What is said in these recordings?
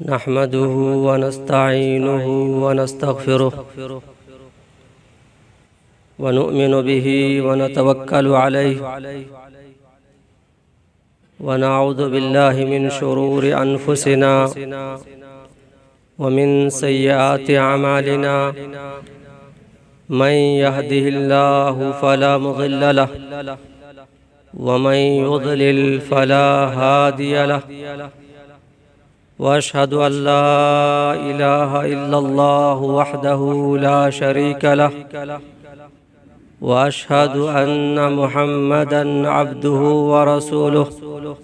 नहमदुहु व नस्तईनुहु व नस्तगफिरुह व नुअमिनु बिही व नतवक्कलु अलैहि व नऊज़ु बिल्लाहि मिन शुरूरि अनफुसिना व मिन सय्यिआति अमालिना मन यहदिहिल्लाहु फला मुज़िल्ल लहु व मन युज़लिल फला हादिय लहु वअशहदु अल्ला इलाहा इल्लल्लाहु वहदहु ला शरीका लहु वअशहदु अन्न मुहम्मदन अब्दुहु व रसूलुहु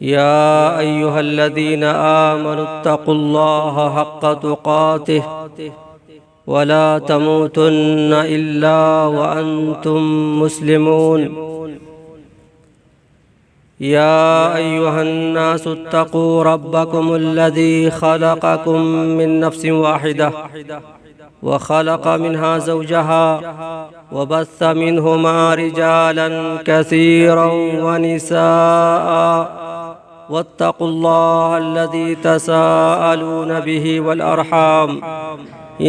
या अय्युहल्लज़ीना आमनुत्तक़ुल्लाहा हक़्क़ तुक़ातिहि वला तमूतुन्न इल्ला व अंतुम मुस्लिमून या अय्युहन्नासुत्तक़ू रब्बकुमुल्लज़ी ख़लक़कुम मिन नफ्सिन वाहिदह व ख़लक़ मिन्हा ज़ौजहा व बस्स मिन्हुमा रिजालन कसीरन व निसाअ वत्तक़ुल्लाह अल्लज़ी तसाअलून बिही वल अर्हाम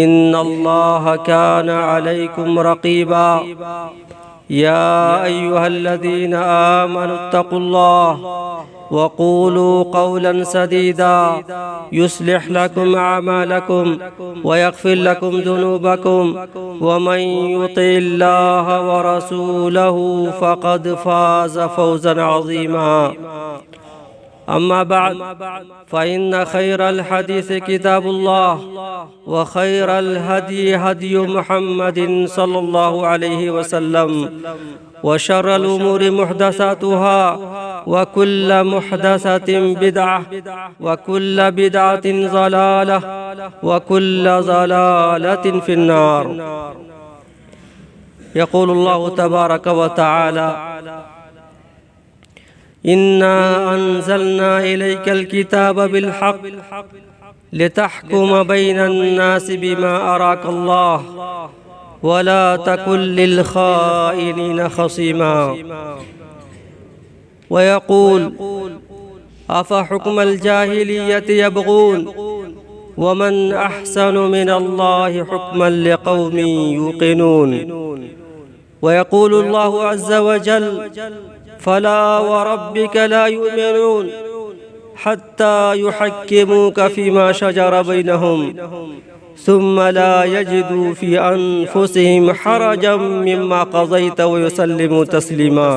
इन्नल्लाह कान अलैकुम रक़ीबा या अय्युहल्लज़ीना आमनुत्तक़ुल्लाह वक़ूलू क़ौलन सदीदा युस्लिह लकुम अमालकुम व यग़फ़िर लकुम ज़ुनूबकुम व मन युतिइल्लाह व रसूलहु फ़क़द फ़ाज़ फ़ौज़न अज़ीमा अम्मा बाद फ़इन्न खैरल हदीस किताबुल्लाह व खैरल हदी हदी मुहम्मदिन सल्लल्लाहु अलैहि वसल्लम व शर्रल उमूरि मुहदसातुहा व कुल्ल मुहदसतिन बिदअह व कुल्ल बिदअतिन ज़लालह व कुल्ल ज़लालतिन फिन्नार। यक़ूलुल्लाहु तबारक व तआला इन्ना अंज़लना इलैकल किताब बिलहक़ लितहकुम बैनन नासि बिमा अराकल्लाह वला तकुन लिल खाइनीन खसीमा वयक़ूल अफ़हुक्मल जाहिलिय्यति यबग़ून वमन अहसनु मिनल्लाहि हुक्मन लिक़ौमिन युक़िनून वयक़ूलुल्लाहु अज़्ज़ व जल्ल फला व रब्बिक ला युमिनून हत्ता युहक्किमूक फ़ीमा शजर बैनहुम सुम्मा ला यजिदू फ़ी अनफुसिहिम हरजम मिम्मा क़ज़ैत व युसल्लिमू तस्लीमा।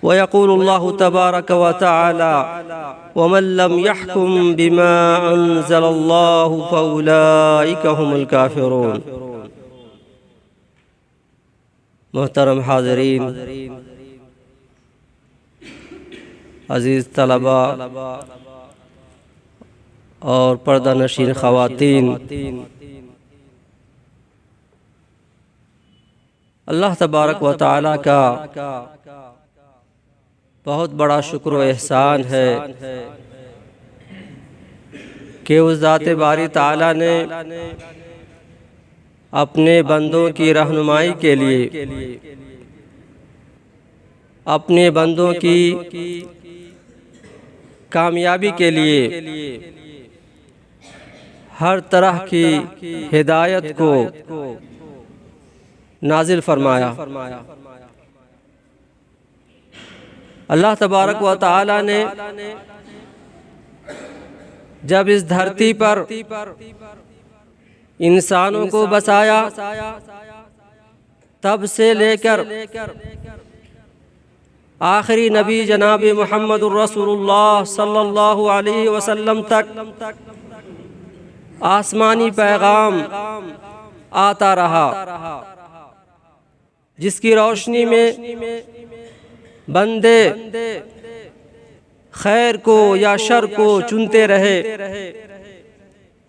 व यक़ूलुल्लाहु तबारक व तआला वमन लम यहकुम बिमा अंज़लल्लाहु फ़उलाइका हुमुल काफ़िरून। मोहतरम हाज़रीन, अज़ीज़ तलबा और पर्दा नशीन ख़वातीन, अल्लाह तबारक व तआला का बहुत बड़ा शुक्र व एहसान है कि उस ज़ात बारी तआला ने अपने बंदों की रहनुमाई के लिए, अपने बंदों की कामयाबी के लिए हर तरह की हिदायत को नाजिल फरमाया। अल्लाह तबारक व तआला ने जब इस धरती पर इंसानों को बसाया, तब से लेकर आखिरी नबी जनाब मुहम्मदुर रसूलुल्लाह सल्लल्लाहु अलैहि वसल्लम तक आसमानी पैगाम आता रहा, जिसकी रोशनी में बंदे खैर को या शर को चुनते रहे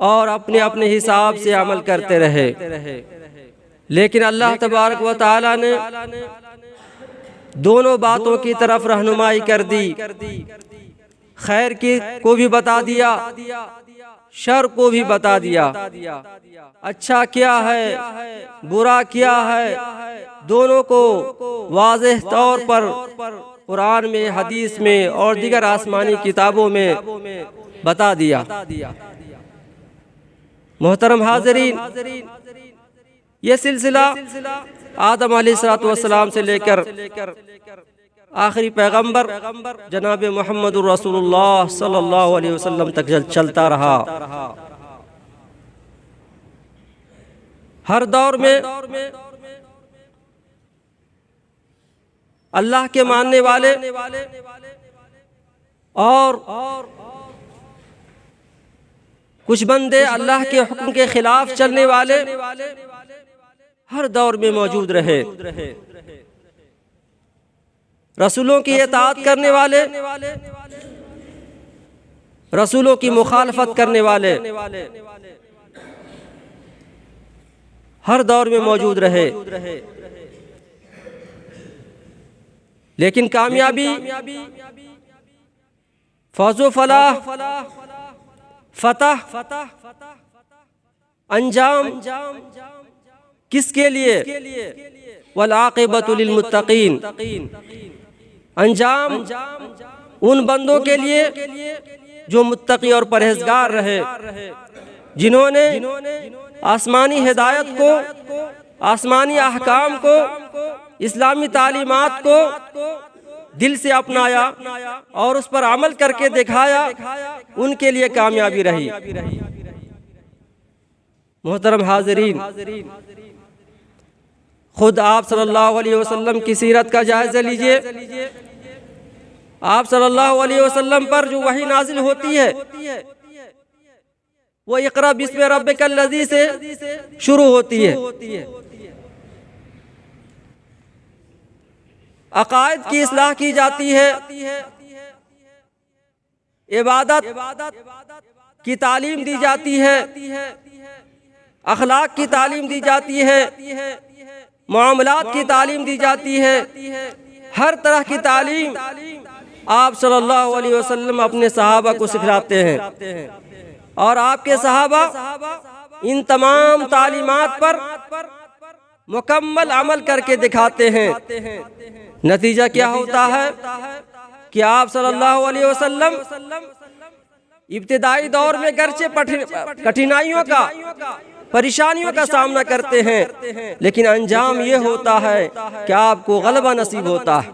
और अपने अपने हिसाब से अमल करते रहे। लेकिन अल्लाह तबारक व तआला ने दोनों बातों की तरफ रहनुमाई कर दी, खैर की को भी बता दिया, शर को भी बता दिया। अच्छा क्या है, बुरा क्या है, दोनों को वाज़ेह तौर पर कुरान में, हदीस में और दीगर आसमानी किताबों में बता दिया। मोहतरम हाज़रीन, ये सिलसिला आदम अलैहिस्सलाम से लेकर आखिरी पैगंबर जनाब मुहम्मदुर रसूलुल्लाह सल्लल्लाहु अलैहि वसल्लम तक चलता रहा। हर दौर में अल्लाह के मानने वाले और कुछ बंदे अल्लाह के हुक्म के खिलाफ चलने वाले हर दौर में मौजूद रहे। रसूलों की इताअत करने वाले, रसूलों की मुखालफत करने वाले हर दौर में मौजूद रहे। लेकिन कामयाबी, फौज़ो फलाह, फतह, अंजाम किसके लिए? वल आक़िबतु लिल मुत्तक़ीन, अंजाम उन बंदों के लिए जो मुत्तकी और परहेजगार रहे, जिन्होंने आसमानी हिदायत को, आसमानी अहकाम को, इस्लामी तालीमात को दिल से अपनाया और उस पर अमल करके दिखाया, उनके लिए कामयाबी रही। मोहतरम हाज़रीन, खुद आप सल्लल्लाहु अलैहि वसल्लम की सीरत का जायज़ा लीजिए। आप सल्लल्लाहु अलैहि वसल्लम पर जो वही नाजिल होती है वो इक़रा बिस्मि रब्बिकल लज़ी से शुरू होती है। अक़ाइद की इस्लाह की जाती है, इबादत की तालीम दी जाती है, अखलाक की तालीम दी जाती है, मामलात की तालीम दी जाती है। हर तरह की तालीम आप सल्लल्लाहु अलैहि वसल्लम अपने सहाबा को सिखलाते हैं और आपके सहाबा इन तमाम तालीमात पर मुकम्मल अमल करके दिखाते हैं। नतीजा क्या होता है कि आप सल्लल्लाहु अलैहि वसल्लम इब्तिदाई दौर में गर्चे कठिनाइयों का, परेशानियों का सामना करते हैं, लेकिन अंजाम ये होता है कि आपको गलबा नसीब होता है।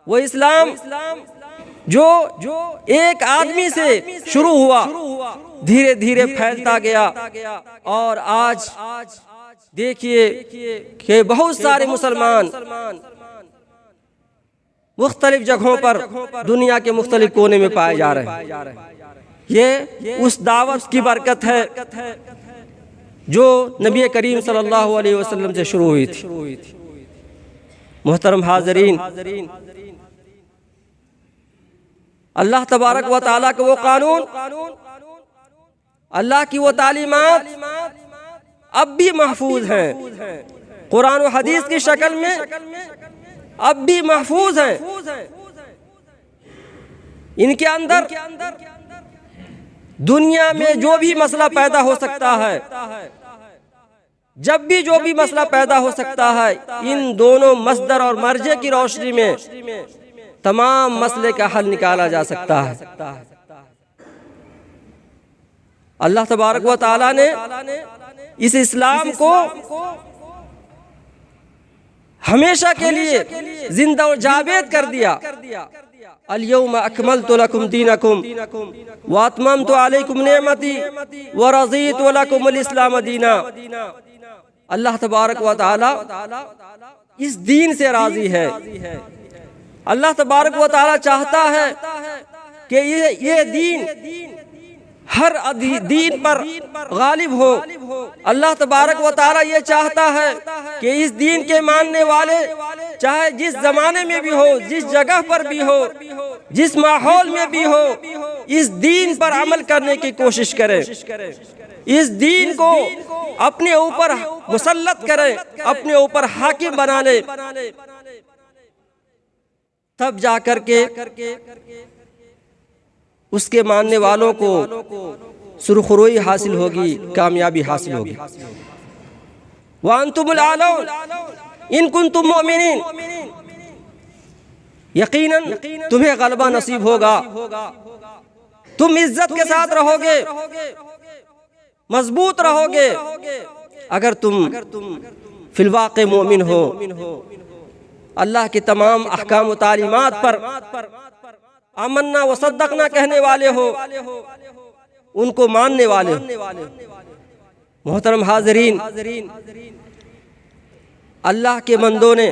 वो इस्लाम जो एक आदमी से शुरू हुआ, धीरे धीरे फैलता गया और आज देखिए कि बहुत सारे मुसलमान मुख्तलिफ जगहों पर दुनिया के मुख्तलिफ कोने में पाए जा रहे हैं। ये उस दावत की बरकत है जो नबी करीम सल्लल्लाहु अलैहि वसल्लम से शुरू हुई थी। मोहतरम हाज़रीन, अल्लाह तबारक व तआला का वो कानून, अल्लाह की वो तालीमात अब भी महफूज हैं, कुरान और हदीस की शक्ल में अब भी महफूज हैं। इनके अंदर दुनिया में जो भी मसला पैदा हो सकता है, जब भी जो भी मसला पैदा हो सकता है, इन दोनों मस्दर और मर्जे की रोशनी में तमाम मसले का हल निकाला जा सकता है। अल्लाह तबारक व तआला ने इस इस्लाम को हमेशा के लिए जिंदा और जावेद कर दिया। अल-यौमा अकमलतु लकुम दीनकुम व अतममतु अलैकुम निअमती व रज़ीतु लकुमुल इस्लाम दीना। अल्लाह तबारक व तआला इस दीन से राजी है। अल्लाह तबारक व तआला चाहता है कि ये दीन हर दीन पर गालिब हो। अल्लाह तबारक व तआला ये चाहता है कि इस दीन के मानने वाले चाहे जिस जमाने में भी हो, जिस जगह पर भी हो, जिस माहौल में भी हो, इस दीन पर अमल करने की कोशिश करें, इस दीन को अपने ऊपर मुसल्लत करें, अपने ऊपर हाकिम बना ले, तब जाकर के उसके मानने वालों को सुरखरुई हासिल होगी, कामयाबी हासिल होगी। व अंतुमुल आलौन इन कुंतुम मुमिनीन। यकीनन तुम्हें गलबा नसीब होगा, तुम इज्जत के साथ रहोगे, मजबूत रहोगे अगर तुम फिलवाक़े मोमिन हो, अल्लाह की तमाम अहकाम व तालीमात पर आमन्ना व सद्दक़ना कहने वाले हो, उनको मानने वाले हो। मोहतरम हाज़रीन, अल्लाह के बंदों ने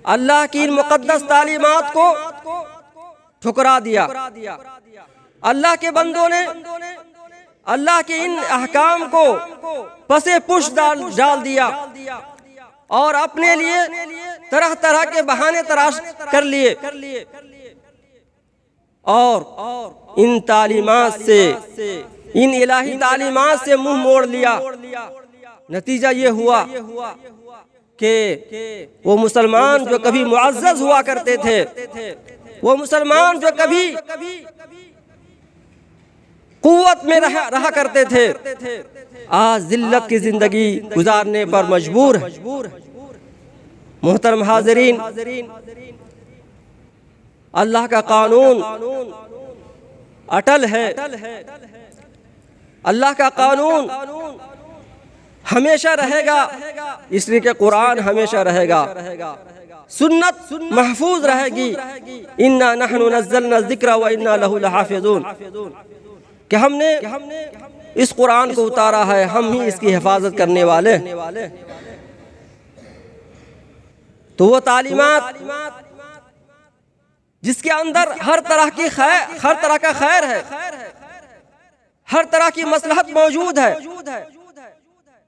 अल्लाह की इन मुक़द्दस तालीमात को ठुकरा दिया। अल्लाह के बंदों ने अल्लाह के इन अहकाम को पसे पुश डाल दिया और अपने लिए तरह तरह के बहाने तराश कर लिए और इन तालीमात से, इन इलाही तालीमात से मुंह मोड़ लिया। नतीजा ये हुआ कि वो मुसलमान जो कभी मुअज़्ज़ज़ हुआ करते थे, वो मुसलमान जो कभी कुव्वत में रहा करते थे, आज जिल्लत की जिंदगी गुजारने पर मजबूर है। मोहतरम हाज़रीन, अल्लाह का कानून अटल है, अल्लाह का कानून हमेशा रहेगा, इसलिए कि कुरान हमेशा रहेगा, सुन्नत महफूज रहेगी। इन्ना नहनु नज़्ज़लना ज़िक्रा व इन्ना लहू लहाफ़िज़ून, कि हमने इस कुरान को उतारा है, हम ही इसकी हिफाजत करने वाले। तो वो तालीमात जिसके अंदर हर तरह की खैर, हर तरह का खैर है, हर तरह की मसलहत मौजूद है,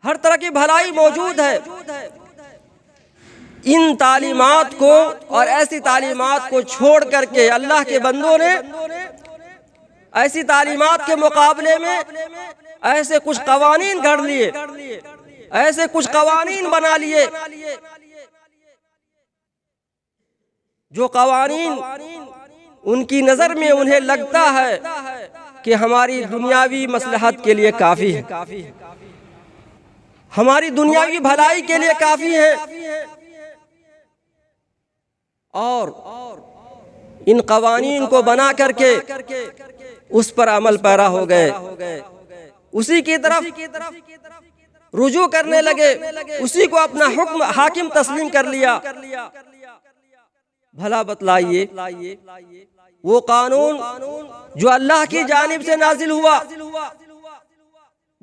हर तरह की भलाई मौजूद है, इन तालीमात को और ऐसी तालीमात को छोड़ करके अल्लाह के बंदों ने ऐसी तालीमात के मुकाबले में ऐसे कुछ कवानीन गढ़ लिए, ऐसे कुछ कवानीन बना लिए जो कवानीन उनकी नज़र में उन्हें लगता है कि हमारी दुनियावी मसलहत के लिए काफ़ी है, हमारी दुनियावी भलाई के लिए काफ़ी है, और इन कवानीन को बना करके उस पर अमल पैरा हो गए, उसी की तरफ रुजू करने लगे, उसी को अपना हुक्म हाकिम तस्लीम कर लिया। भला बतलाइए, वो कानून जो अल्लाह की जानिब से नाजिल हुआ,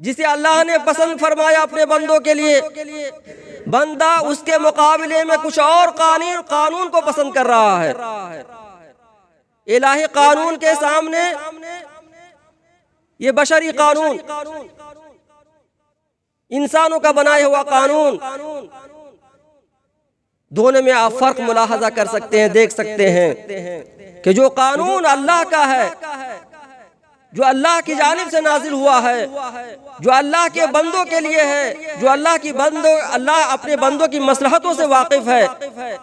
जिसे अल्लाह ने पसंद फरमाया अपने बंदों के लिए, बंदा उसके मुकाबले में कुछ और कानून को पसंद कर रहा है। इलाही कानून के सामने ये बशरी कानून, इंसानों का बनाया हुआ कानून, दोनों में आप फर्क मुलाहजा कर सकते हैं, देख सकते हैं कि जो कानून अल्लाह का है, जो अल्लाह की जानिब से नाजिल हुआ है, जो अल्लाह के बंदों के लिए है, जो अल्लाह अपने बंदों की मसलहतों से वाकिफ है,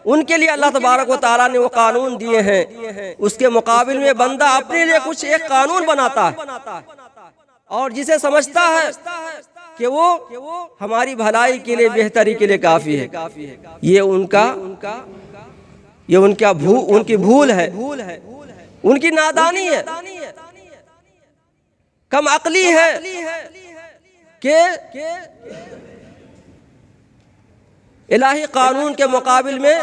उनके लिए अल्लाह तबारक व तआला ने वो कानून दिए हैं। उसके मुकाबिल में बंदा अपने लिए कुछ एक कानून बनाता है और जिसे समझता है कि वो हमारी भलाई के लिए, बेहतरी के लिए काफी है। ये उनकी भूल है, उनकी नादानी है, कम अक्ली है कि इलाही कानून के मुकाबिल में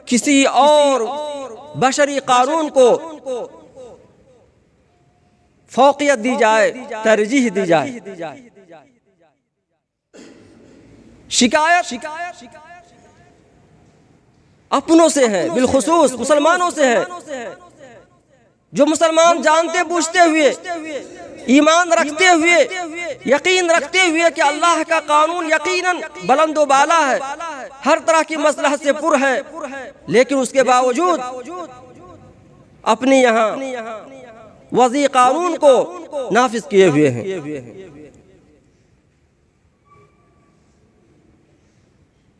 किसी और बशरी कानून को फौकियत दी जाए, तरजीह दी जाए। शिकायत अपनों से है, बिलखुसूस मुसलमानों से है, जो मुसलमान जानते बूझते हुए, ईमान रखते हुए, यकीन रखते हुए कि अल्लाह का कानून यकीनन बुलंद बाला है, हर तरह की मसलहत से पुर है, लेकिन उसके बावजूद अपने यहाँ वज़ी कानून को नाफिज किए हुए हैं।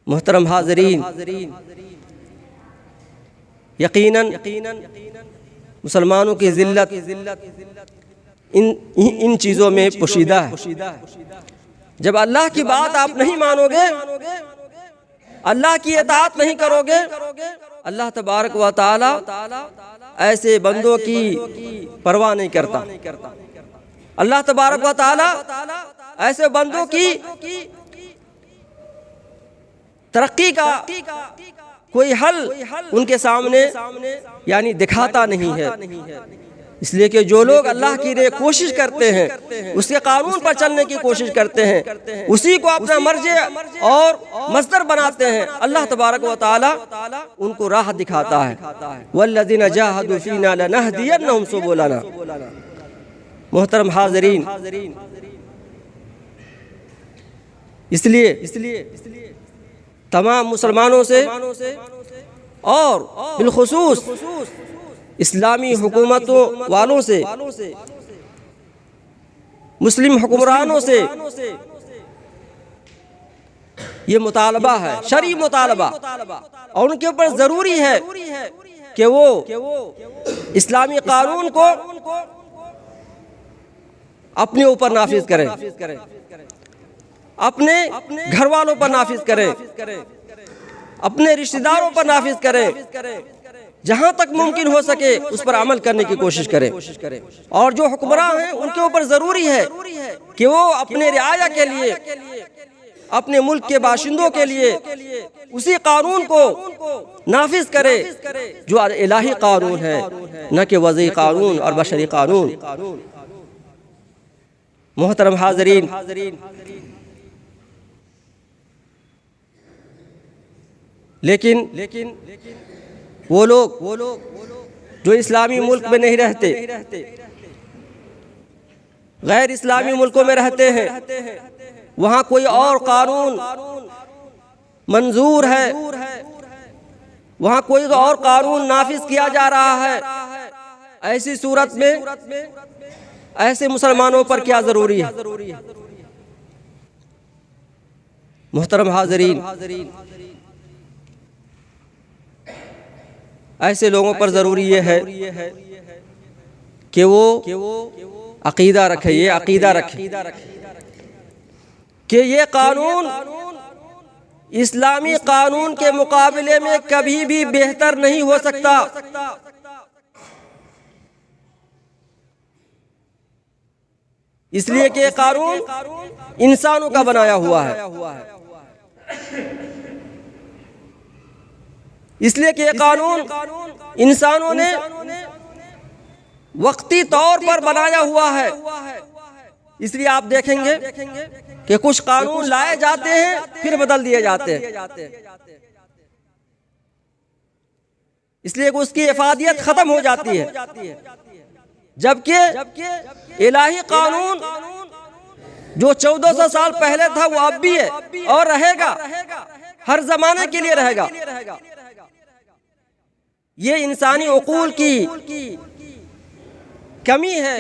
मोहतरम हाज़रीन, यकीनन मुसलमानों की जिल्लत इन चीज़ों में पोशीदा है। जब अल्लाह की बात आप नहीं मानोगे, अल्लाह की इताअत नहीं करोगे, अल्लाह तबारक व तआला ऐसे बंदों की परवाह नहीं करता। अल्लाह तबारक व तआला ऐसे बंदों की तरक्की का कोई हल उनके सामने यानी दिखाता नहीं है। इसलिए कि जो लोग अल्लाह की लिए कोशिश करते हैं, उसके कानून पर चलने की कोशिश करते हैं, उसी को अपना मर्जे और मस्दर बनाते हैं, अल्लाह तबारक व तआला उनको राह दिखाता है। वल्लज़ीना जाहदू फीना लनहदियन्नहुम सुबुलना। मोहतरम हाज़रीन, इसलिए तमाम मुसलमानों से और बिलखुसूस इस्लामी हुकूमतों वालों से, मुस्लिम हुक्मरानों से ये मुतालबा है, शरई मुतालबा, और उनके ऊपर जरूरी है कि वो इस्लामी कानून को अपने ऊपर नाफिज करें, अपने घर वालों पर नाफिज करें, अपने रिश्तेदारों पर नाफिज करें, जहां तक मुमकिन हो सके उस पर अमल करने की कोशिश करें। और जो हुक्मरान हैं उनके ऊपर जरूरी है कि वो अपने रियाया के लिए, अपने मुल्क के बाशिंदों के लिए उसी कानून को नाफिज करे जो इलाही कानून है, न कि वज़ी कानून और बशरी कानून। मोहतरम हाज़रीन, लेकिन वो लोग जो इस्लामी मुल्क में नहीं रहते, गैर इस्लामी मुल्कों में रहते हैं, वहाँ कोई और कानून मंजूर है, वहाँ कोई और कानून नाफिज किया जा रहा है, ऐसी सूरत में ऐसे मुसलमानों पर क्या जरूरी है? मोहतरम हाज़रीन, ऐसे लोगों पर ज़रूरी ये है कि वो अक़ीदा रखे, ये अक़ीदा रखे कि ये कानून इस्लामी कानून के मुकाबले में कभी भी बेहतर नहीं हो सकता। इसलिए कि ये कानून इंसानों का बनाया हुआ है, इसलिए कि ये कानून इंसानों ने वक्ती तौर पर बनाया हुआ है। इसलिए आप देखेंगे कि कुछ कानून लाए जाते हैं फिर बदल दिए जाते हैं, इसलिए कि उसकी इफादियत खत्म हो जाती है। जबकि इलाही कानून जो 1400 साल पहले था वो अब भी है और रहेगा, हर जमाने के लिए रहेगा। ये इंसानी उकूल की कमी है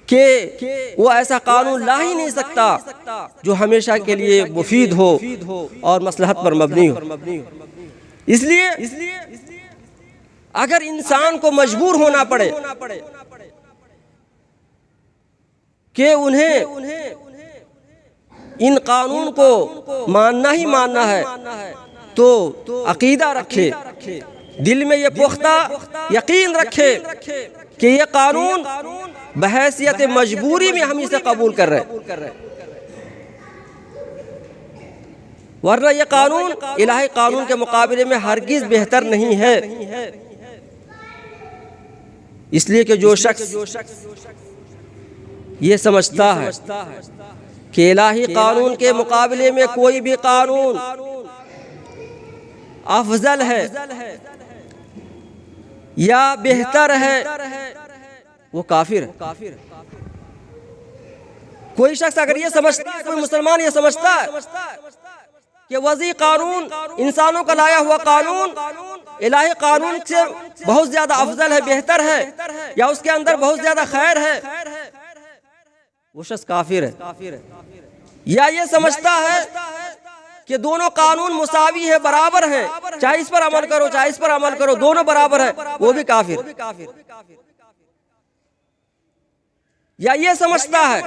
कि वो ऐसा कानून ला ही नहीं सकता जो हमेशा के लिए मुफीद हो और मसलहत पर मबनी हो। इसलिए अगर इंसान को मजबूर होना पड़े कि उन्हें इन कानून को मानना ही मानना है, तो अकीदा रखे, दिल में ये पुख्ता यकीन रखे कि ये कानून बहैसियत मजबूरी में हम इसे कबूल कर रहे हैं, वरना ये कानून इलाही कानून के मुकाबले में हरगिज बेहतर नहीं है। इसलिए कि जो शख्स ये समझता है कि इलाही कानून के मुकाबले में कोई भी कानून अफजल है या बेहतर है, वो काफिर है। कोई शख्स अगर ये समझता है, कोई मुसलमान ये समझता है कि वज़ी कानून, इंसानों का लाया हुआ कानून इलाही कानून से बहुत ज्यादा अफजल है, बेहतर है, या उसके अंदर बहुत ज्यादा खैर है, वो शख्स काफिर है। या ये समझता है कि दोनों कानून मुसावी है, बराबर है, चाहे इस पर अमल करो चाहे इस पर अमल करो, दोनों बराबर है, वो भी काफिर। या ये समझता है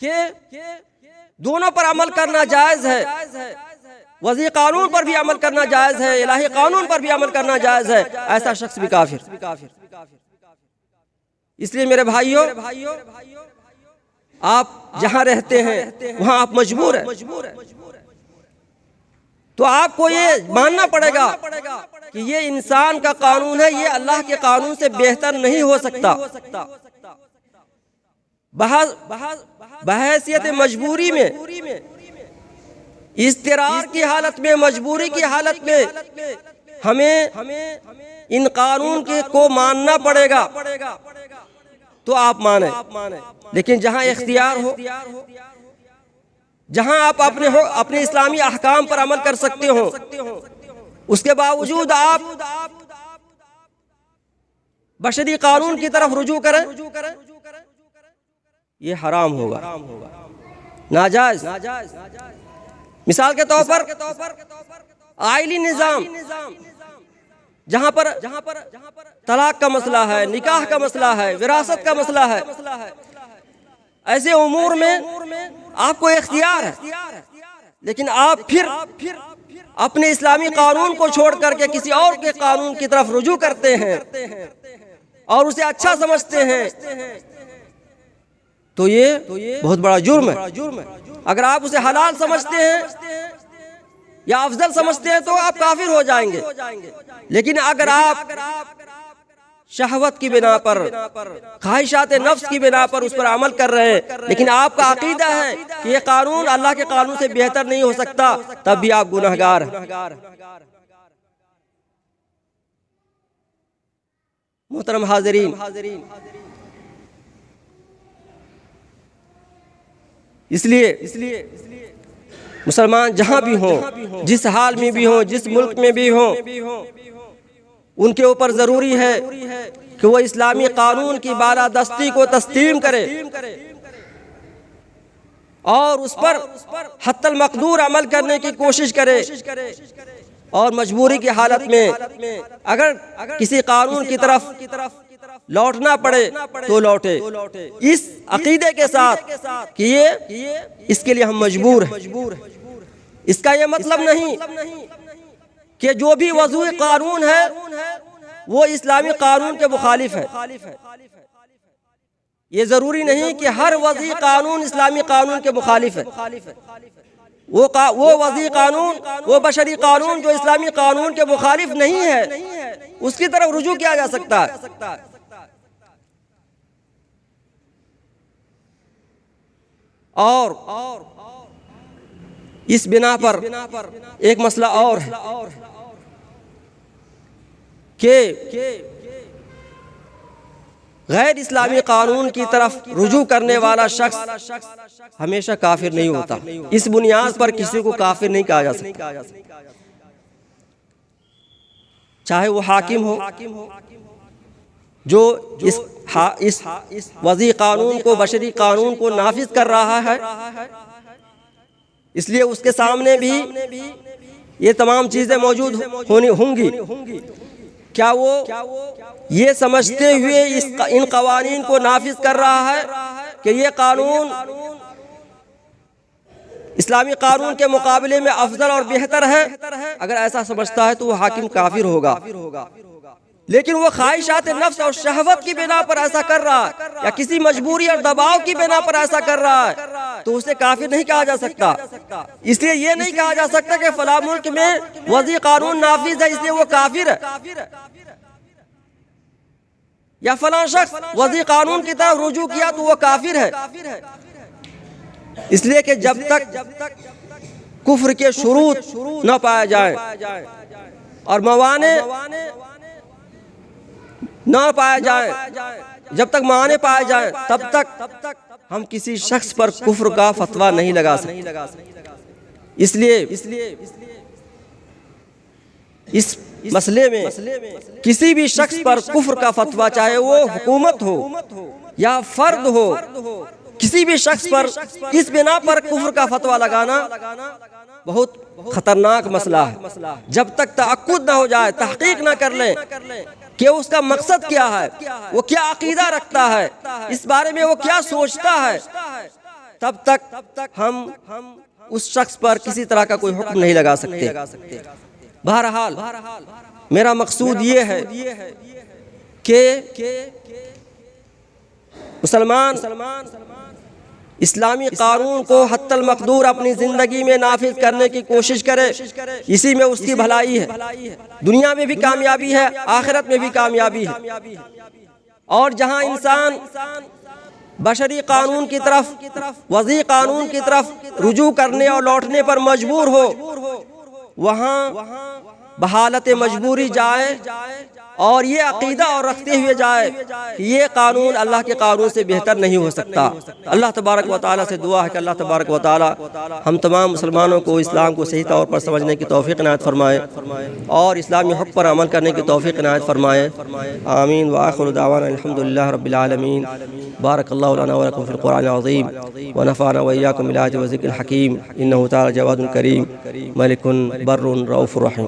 कि दोनों पर अमल करना जायज़ है, वज़ी कानून पर भी अमल करना जायज़ है, इलाही कानून पर भी अमल करना जायज़ है, ऐसा शख्स भी काफिर। इसलिए मेरे भाइयों, आप जहां रहते हैं वहां आप मजबूर हैं, तो आपको ये मानना पड़ेगा कि ये इंसान का कानून है, ये अल्लाह के कानून से बेहतर नहीं हो सकता। बहैसियत मजबूरी में, इस्तिरार की हालत में, मजबूरी की हालत में हमें इन कानून को मानना पड़ेगा, तो आप माने। लेकिन जहां इख्तियार हो, जहां आप अपने इस्लामी अहकाम पर अमल कर सकते हो, उसके बावजूद आप बशरी कानून की तरफ रुजू करें, ये हराम होगा, नाजायज। मिसाल के तौर पर आइली निजाम, जहां पर तलाक का मसला है, निकाह का मसला है, विरासत का मसला है, ऐसे उमूर में आपको इख्तियार है, लेकिन आप फिर अपने इस्लामी कानून को छोड़ करके किसी और के कानून की तरफ रुजू करते हैं और उसे अच्छा समझते हैं, तो ये बहुत बड़ा जुर्म है। अगर आप उसे हलाल समझते हैं या अफजल समझते हैं तो आप काफिर हो जाएंगे। लेकिन अगर आप शहवत की बिना पर, ख्वाहिशात नफ्स की बिना पर उस पर अमल कर रहे हैं, लेकिन आपका अकीदा है कि ये कानून अल्लाह के कानून से बेहतर नहीं हो सकता, तब भी आप गुनहगार हैं। मोहतरम हाज़रीन, इसलिए मुसलमान जहां भी हों, जिस हाल में भी हों, जिस मुल्क में भी हों, उनके ऊपर जरूरी है कि वो इस्लामी कानून की बालादस्ती को तस्लीम करे और उस पर हत्तल मकदूर अमल करने की कोशिश करे, और मजबूरी की हालत में अगर किसी कानून की तरफ लौटना पड़े तो लौटे, इस अकीदे के साथ कि ये इसके लिए हम मजबूर हैं। इसका ये मतलब नहीं कि जो भी वज़ू कानून है वो इस्लामी कानून के मुखालिफ है। ये जरूरी नहीं कि हर वज़ी कानून इस्लामी कानून के मुखालिफ है। वो वज़ी कानून, वो बशरी कानून जो इस्लामी कानून के मुखालिफ नहीं है, उसकी तरफ रुजू किया जा सकता है। और इस बिना पर एक मसला और है कि गैर इस्लामी कानून की तरफ रुजू करने वाला शख्स हमेशा काफिर नहीं होता। इस बुनियाद पर किसी को काफिर नहीं कहा जा सकता, चाहे वो हाकिम हो जो इस वज़ी कानून को, बशरी कानून को नाफिज कर रहा है, इसलिए उसके सामने भी ये तमाम चीजें मौजूद होंगी। क्या वो ये समझते हुए इन कवानीन को नाफिज कर रहा है कि ये कानून इस्लामी कानून के मुकाबले में अफजल और बेहतर है? अगर ऐसा समझता है तो वो हाकिम काफिर होगा। लेकिन वो ख्वाहिशात नफ्स और शहवत की बिना पर ऐसा कर रहा है या किसी मजबूरी और दबाव की बिना पर ऐसा कर रहा है, तो उसे काफिर नहीं कहा जा सकता। इसलिए ये नहीं कहा जा सकता कि फला मुल्क में वज़ी कानून नाफिज है इसलिए वो काफिर है, या फला शख्स वज़ी कानून की तरफ रुजू किया तो वो काफिर है। इसलिए कि जब तक कुफ्र के शुरूत न पाए जाए और मवाने न पाए जाए, जब तक माने पाए जाए, तब तक हम किसी शख्स पर कुफ्र का फतवा नहीं लगा सकते। इसलिए इस मसले में किसी भी शख्स पर कुफ्र का फतवा, चाहे वो हुकूमत हो या फर्द हो, किसी भी शख्स पर इस बिना पर कुफ्र का फतवा लगाना बहुत खतरनाक मसला है। जब तक तअक्कुद न हो जाए, तहकीक न कर लें कि उसका मकसद क्या है, वो क्या अकीदा रखता है, इस बारे में वो क्या सोचता है, तब तक हम उस शख्स पर किसी तरह का कोई हुक्म नहीं लगा सकते। बहरहाल मेरा मकसूद ये है कि मुसलमान इस्लामी कानून को हत्तल मकदूर अपनी ज़िंदगी में नाफिज करने की कोशिश करे। इसी में उसकी भलाई है, दुनिया में भी कामयाबी है, आखिरत में भी कामयाबी है। और जहाँ इंसान बशरी कानून की तरफ, वज़ी कानून की तरफ रुजू करने और लौटने पर मजबूर हो, वहाँ बहालत मजबूरी जाए और ये अक़ीदा और रखते हुए जाए कि ये कानून अल्लाह के कानून से बेहतर नहीं हो सकता। अल्लाह तबारक व तआला से दुआ है कि अल्लाह तबारक व तआला हम तमाम मुसलमानों को इस्लाम को सही तौर पर समझने की तौफ़ीक़ इनायत फरमाए और इस्लामी हुक्म पर अमल करने की तौफ़ीक़ इनायत फरमाए। आमीन व आखिरु दावाना अल्हम्दुलिल्लाहि रब्बिल आलमीन। बारकल्लाहु लना व लकुम फ़िल क़ुरआनिल अज़ीम व नफ़अना व इय्याकुम बिल आयति व ज़िक्रिल हकीम। इन्नहु तआला जवादुन करीम मलिकुन बर्रुन रऊफ़ुर रहीम।